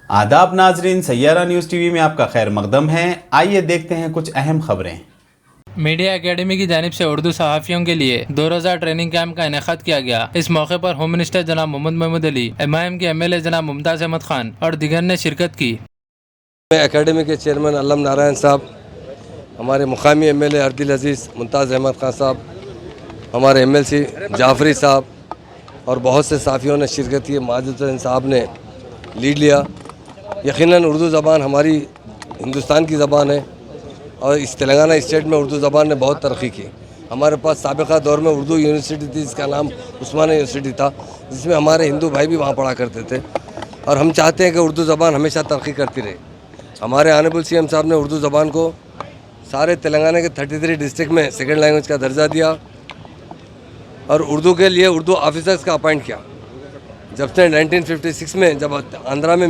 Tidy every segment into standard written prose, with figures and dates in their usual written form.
आदाब नाजरीन, Saiyaara news TV में आपका खैर मकदम है। आइए देखते हैं कुछ अहम खबरें। मीडिया एकेडमी की जानिब से उर्दू सहाफ़ियों के लिए 2000 ट्रेनिंग कैंप का इनेकाद किया गया। इस मौके पर होम मिनिस्टर जनाब मोहम्मद महमूद अली, MIM के MLA जनाब मुमताज़ अहमद खान और दिगर ने शिरकत की। एकेडमी के चेयरमैन अल्लम नारायण साहब, हमारे मुकामी MLA अर्दिल अजीज़ मुमताज़ अहमद खान साहब, हमारे MLC जाफरी साहब और बहुत से साफ़ियों ने शिरकत की। माजिद साहब ने लीड लिया। यकीनन उर्दू ज़बान हमारी हिंदुस्तान की ज़बान है और इस तेलंगाना स्टेट में उर्दू ज़बान ने बहुत तरक्की की। हमारे पास साबिक़ा दौर में उर्दू यूनिवर्सिटी थी, जिसका नाम उस्मानिया यूनिवर्सिटी था, जिसमें हमारे हिंदू भाई भी वहाँ पढ़ा करते थे। और हम चाहते हैं कि उर्दू ज़बान हमेशा तरक्की करती रहे। हमारे ऑनरेबल CM साहब ने उर्दू ज़बान को सारे तेलंगाना के 33 डिस्ट्रिक्ट में सेकेंड लैंग्वेज का दर्जा दिया और उर्दू के लिए उर्दू ऑफिसर्स का अपॉइंट किया। जब से 1956 में जब आंध्रा में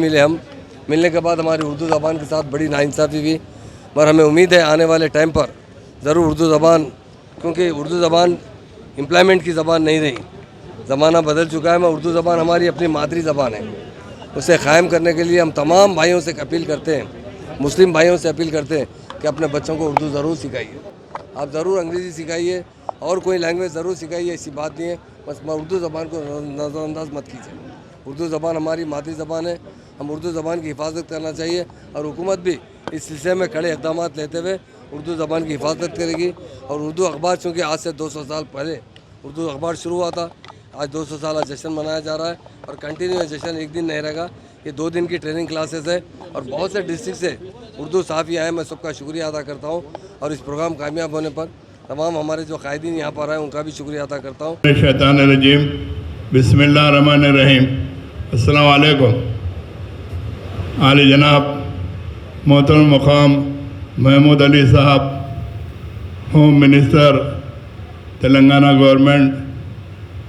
मिलने के बाद हमारी उर्दू ज़बान के साथ बड़ी नाइंसाफ़ी हुई, मगर हमें उम्मीद है आने वाले टाइम पर ज़रूर उर्दू ज़बान, क्योंकि उर्दू ज़बान एम्प्लॉयमेंट की ज़बान नहीं रही, ज़माना बदल चुका है। मैं उर्दू ज़बान हमारी अपनी मादरी ज़बान है, उसे क़ायम करने के लिए हम तमाम भाइयों से अपील करते हैं, मुस्लिम भाइयों से अपील करते हैं कि अपने बच्चों को उर्दू ज़रूर सिखाइए। आप ज़रूर अंग्रेज़ी सिखाइए और कोई लैंग्वेज ज़रूर सिखाइए, ऐसी बात नहीं है, बस उर्दू ज़बान को नज़रअंदाज मत कीजिए। उर्दू ज़बान हमारी मादरी ज़बान है, हम उर्दू ज़बान की हिफाजत करना चाहिए और हुकूमत भी इस सिलसिले में कड़े इक़दाम लेते हुए उर्दू ज़बान की हिफाजत करेगी। और उर्दू अखबार, चूँकि आज से 200 साल पहले उर्दू अखबार शुरू हुआ था, आज 200 साल जश्न मनाया जा रहा है और कंटिन्यू जश्न एक दिन नहीं रहेगा। ये 2 दिन की ट्रेनिंग क्लासेस है और बहुत से डिस्ट्रिक्ट से उर्दू सहाफ़ी आए। मैं सबका शुक्रिया अदा करता हूँ और इस प्रोग्राम कामयाब होने पर तमाम हमारे जो कायदीन यहाँ पर आए उनका भी शुक्रिया अदा करता हूँ। शैतानिर्रजीम, बिस्मिल्लाहिर्रहमानिर्रहीम। अस्सलाम वालेकुम। आली जनाब मोहतरम मुक़ाम महमूद अली साहब, होम मिनिस्टर तेलंगाना गवर्नमेंट,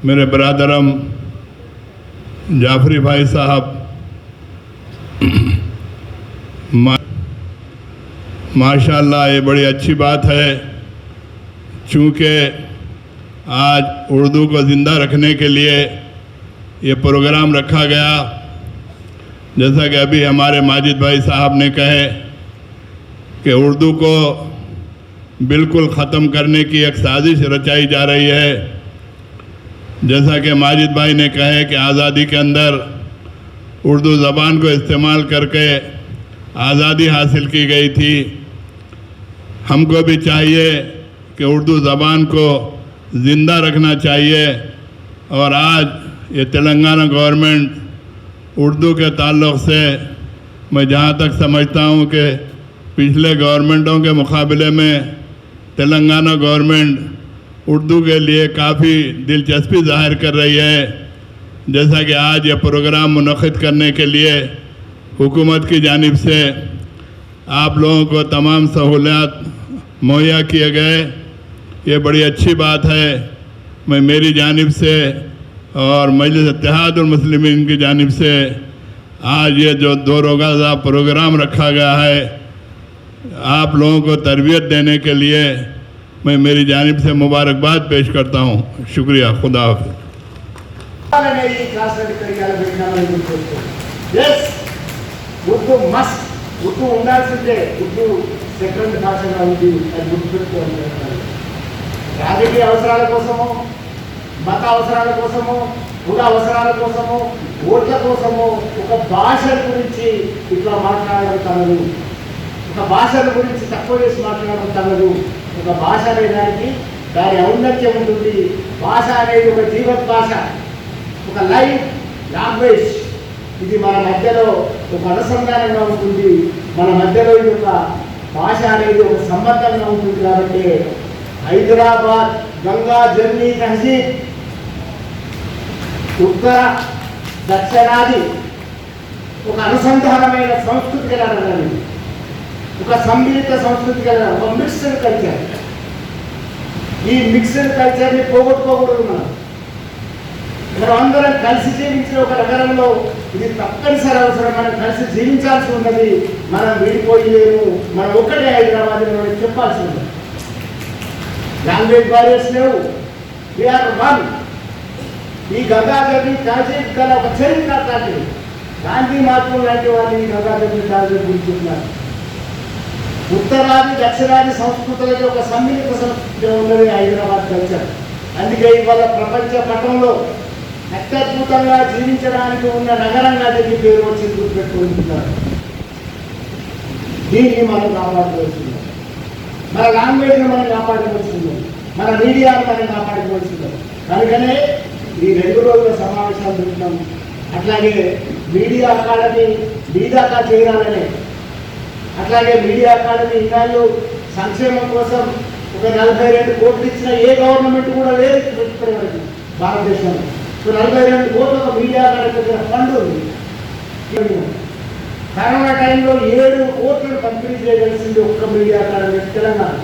मेरे बरादरम जाफरी भाई साहब, माशाअल्लाह ये बड़ी अच्छी बात है, चूँकि आज उर्दू को ज़िंदा रखने के लिए ये प्रोग्राम रखा गया। जैसा कि अभी हमारे माजिद भाई साहब ने कहे कि उर्दू को बिल्कुल ख़त्म करने की एक साजिश रचाई जा रही है। जैसा कि माजिद भाई ने कहे कि आज़ादी के अंदर उर्दू ज़बान को इस्तेमाल करके आज़ादी हासिल की गई थी। हमको भी चाहिए कि उर्दू ज़बान को ज़िंदा रखना चाहिए। और आज ये तेलंगाना गवर्नमेंट उर्दू के ताल्लुक़ से मैं जहाँ तक समझता हूँ कि पिछले गवर्नमेंटों के मुकाबले में तेलंगाना गवर्नमेंट उर्दू के लिए काफ़ी दिलचस्पी ज़ाहिर कर रही है। जैसा कि आज ये प्रोग्राम मुनक़िद करने के लिए हुकूमत की जानिब से आप लोगों को तमाम सहूलियात मुहैया किए गए, ये बड़ी अच्छी बात है। मैं मेरी जानिब से और मजलिस इत्तेहादुल मुस्लिमीन की जानिब से आज ये जो 2 रोज़ा प्रोग्राम रखा गया है, आप लोगों को तरबियत देने के लिए मैं मेरी जानिब से मुबारकबाद पेश करता हूँ। शुक्रिया, खुदा हाफ़िज़। ఉర్దూ మస్ట్, ఉర్దూ ఉండాల్సిందే, ఉర్దూ సెకండ్ భాషగా ఉంది అని గుర్తుపెట్టుకోవాలి. రాజకీయ అవసరాల కోసము, మత అవసరాల కోసము, కుల అవసరాల కోసము, ఓట్ల కోసము ఒక భాష గురించి ఇట్లా మాట్లాడడం తగదు. ఒక భాషల గురించి తక్కువ చేసి మాట్లాడడం తగదు. ఒక భాష అనేదానికి దాని ఔన్నత్యం ఉంటుంది. భాష అనేది ఒక జీవత్ భాష, ఒక లైవ్ లాంగ్వేజ్. ఇది మన మధ్యలో ఒక అనుసంధానంగా ఉంటుంది, మన మధ్యలో ఇది ఒక భాష అనేది ఒక సంబంధంగా ఉంటుంది. కాబట్టి హైదరాబాద్ గంగా జర్నీ తహజీబ్ ఉత్తర దక్షిణాది ఒక అనుసంధానమైన సంస్కృతి కలగాలి, ఒక సమ్మిళిత సంస్కృతి కలగాలి, ఒక మిక్స్డ్ కల్చర్. ఈ మిక్స్డ్ కల్చర్ని పోగొట్టుకోకూడదు. మనం అందరం కలిసి జీవించిన ఒక నగరంలో ఇది తప్పనిసరి అవసరం. మనం కలిసి జీవించాల్సి ఉన్నది, మనం విడిపోయలేము. మనం ఒక్కటే హైదరాబాద్ చెప్పాల్సి ఉంది. లాంగ్వేజ్ బారియర్స్ లేవు, వీఆర్ వన్. ఈ గంగాధర్ని ట్రాజెడీ గల ఒక చరిత్ర ట్రాజెడీ. గాంధీ మహాత్ములు లాంటి వాళ్ళు ఈ గంగాధర్ని ట్రాజెడీ గురించి ఉన్నారు. ఉత్తరాది దక్షిణాది సంస్కృతులకి ఒక సమ్మిళిత సంస్కృతి ఉన్నది హైదరాబాద్ కల్చర్. అందుకే ఇవాళ ప్రపంచ పటంలో అత్యద్భుతంగా జీవించడానికి ఉన్న నగరంగా దీనికి పేరు వచ్చి గుర్తుపెట్టుకుంటున్నారు. దీన్ని మనం కాపాడుకోవాల్సింది, మన లాంగ్వేజ్ని మనం కాపాడుకోవాల్సింది, మన మీడియాను మనం కాపాడుకోవాల్సింది. కనుకనే ఈ 2 రోజుల సమావేశాలు పెడుతున్నాం. అట్లాగే మీడియా అకాడమీ మీదాకా చేరాలనే, అట్లాగే మీడియా అకాడమీ ఇన్నాళ్ళు సంక్షేమం కోసం ఒక 42 కోట్లు ఇచ్చిన ఏ గవర్నమెంట్ కూడా లేదు ఇప్పటివరకు భారతదేశంలో. 42 కోట్ల ఒక మీడియా అకాడమీ ఫండ్ ఉంది. కరోనా టైంలో 7 కోట్లు పంపిణీ చేయగలిసింది ఒక్క మీడియా అకాడమీ తెలంగాణ.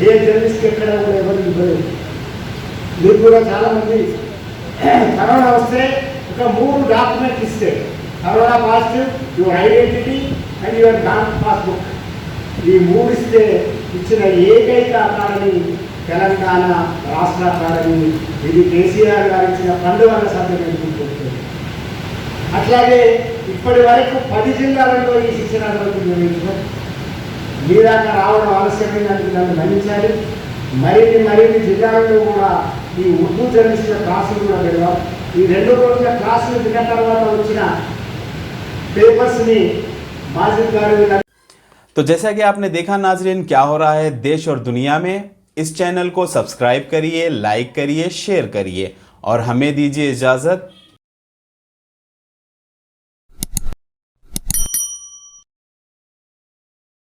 ఏ జర్నలిస్ట్ ఎక్కడ కూడా ఎవరు ఇవ్వలేదు. మీరు కూడా చాలామంది కరోనా వస్తే ఒక 3 డాక్యుమెంట్ ఇస్తే, corona positive, your identity and your bank passbook, ఈ 3 ఇస్తే ఇచ్చిన ఏకైక అకాడమీ తెలంగాణ రాష్ట్ర అకాడమీ. ఇది కేసీఆర్ గారు ఇచ్చిన ఫండ్ వల్ల సాధ్యమైంది. అట్లాగే ఇప్పటి వరకు 10 జిల్లాలలో ఈ శిక్షణ నిర్వహించడం. మీ దాకా రావడం ఆలస్యమైనందుకు నన్ను మన్నించాలి. మరిన్ని జిల్లాలలో కూడా ఈ ఉర్దూ జర్నలిస్టుల క్లాసులు కూడా పెడదాం. ఈ 2 రోజుల క్లాసులు విన్న తర్వాత వచ్చిన పేపర్స్ని మాజిద్ గారు. तो जैसा कि आपने देखा नाजरीन, क्या हो रहा है देश और दुनिया में, इस चैनल को सब्सक्राइब करिए, लाइक करिए, शेयर करिए और हमें दीजिए इजाज़त।